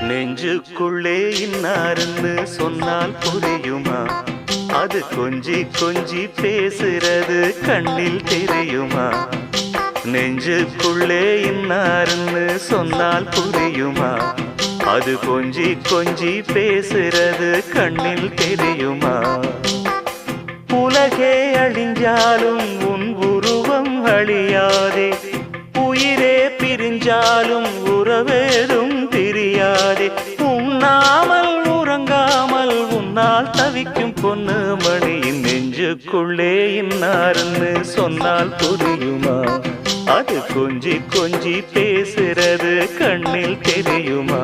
நெஞ்சுக்குள்ளே இன்னாருன்னு சொன்னால் புரியுமா? அது கொஞ்சி கொஞ்சி பேசுறது கண்ணில் தெரியுமா? நெஞ்சுக்குள்ளே இன்னாருன்னு சொன்னால் புரியுமா? அது கொஞ்சி கொஞ்சி பேசுறது கண்ணில் தெரியுமா? உலகே அழிஞ்சாலும் உன் உருவம் அழியாதே, உயிரே பிரிஞ்சாலும் உறவேதும் பிரியாதே. உண்ணாமல் உறங்காமல் உன்னால் தவிக்கும் பொண்ணு மணியின் நெஞ்சுக்குள்ளே இன்னாருன்னு சொன்னால் புரியுமா? அது கொஞ்சி கொஞ்சி பேசுறது கண்ணில் தெரியுமா?